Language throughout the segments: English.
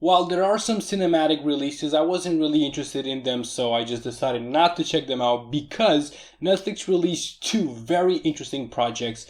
While there are some cinematic releases, I wasn't really interested in them, so I just decided not to check them out because Netflix released two very interesting projects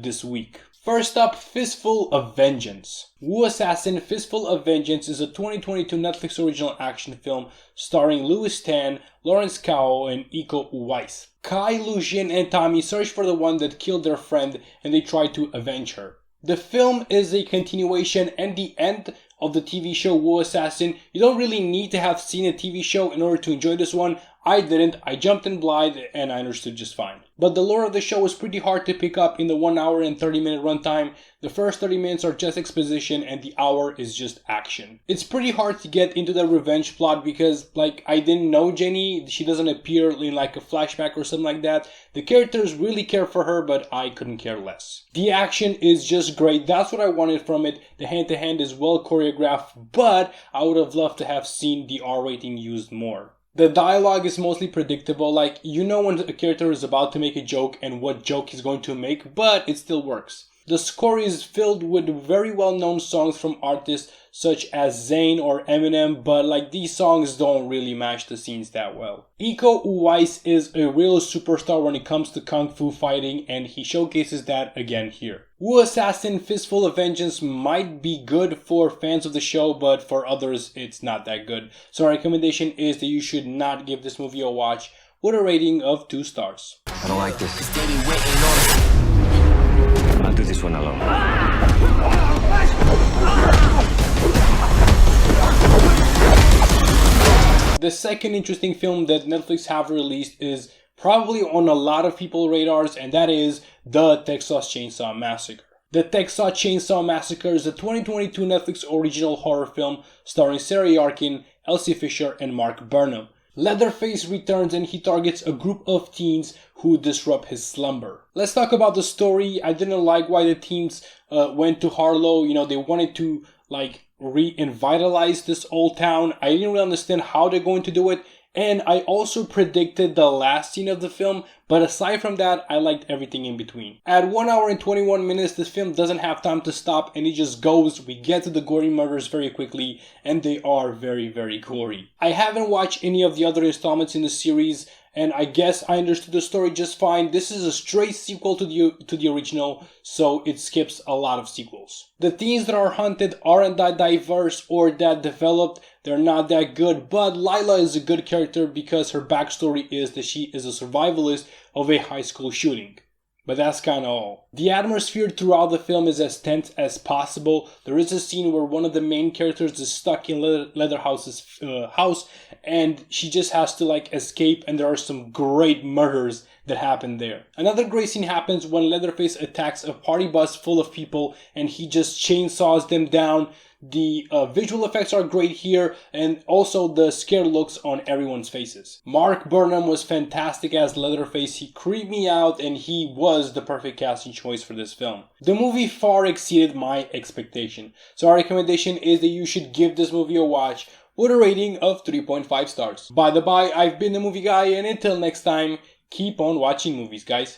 this week. First up, Fistful of Vengeance. Wu Assassin Fistful of Vengeance is a 2022 Netflix original action film starring Louis Tan, Lawrence Kao, and Iko Uwais. Kai, Lu-jin, and Tommy search for the one that killed their friend and they try to avenge her. The film is a continuation and the end of the TV show Wu Assassin. You don't really need to have seen a TV show in order to enjoy this one. I didn't. I jumped in blind and I understood just fine. But the lore of the show was pretty hard to pick up in the 1 hour and 30 minute runtime. The first 30 minutes are just exposition and the hour is just action. It's pretty hard to get into the revenge plot because I didn't know Jenny. She doesn't appear in a flashback or something like that. The characters really care for her, but I couldn't care less. The action is just great. That's what I wanted from it. The hand to hand is well choreographed, but I would have loved to have seen the R rating used more. The dialogue is mostly predictable, you know when a character is about to make a joke and what joke he's going to make, but it still works. The score is filled with very well-known songs from artists such as Zayn or Eminem, but these songs don't really match the scenes that well. Iko Uwais is a real superstar when it comes to kung fu fighting, and he showcases that again here. Wu Assassin Fistful of Vengeance might be good for fans of the show, but for others it's not that good. So our recommendation is that you should not give this movie a watch with a rating of 2 stars. I don't like this. I'll do this one alone. The second interesting film that Netflix have released is probably on a lot of people's radars, and that is The Texas Chainsaw Massacre. The Texas Chainsaw Massacre is a 2022 Netflix original horror film starring Sarah Yarkin, Elsie Fisher, and Mark Burnham. Leatherface returns and he targets a group of teens who disrupt his slumber. Let's talk about the story. I didn't like why the teens went to Harlow. They wanted to revitalize this old town. I didn't really understand how they're going to do it. And I also predicted the last scene of the film, but aside from that, I liked everything in between. At 1 hour and 21 minutes, this film doesn't have time to stop and it just goes. We get to the gory murders very quickly and they are very, very gory. I haven't watched any of the other installments in the series and I guess I understood the story just fine. This is a straight sequel to the original, so it skips a lot of sequels. The themes that are hunted aren't that diverse or that developed. They're not that good, but Lila is a good character because her backstory is that she is a survivalist of a high school shooting. But that's kinda all. The atmosphere throughout the film is as tense as possible. There is a scene where one of the main characters is stuck in Leatherhouse's house and she just has to escape, and there are some great murders that happen there. Another great scene happens when Leatherface attacks a party bus full of people and he just chainsaws them down. The visual effects are great here and also the scared looks on everyone's faces. Mark Burnham was fantastic as Leatherface. He creeped me out and he was the perfect casting choice for this film. The movie far exceeded my expectation. So our recommendation is that you should give this movie a watch with a rating of 3.5 stars. By the by, I've been the movie guy and until next time, keep on watching movies, guys.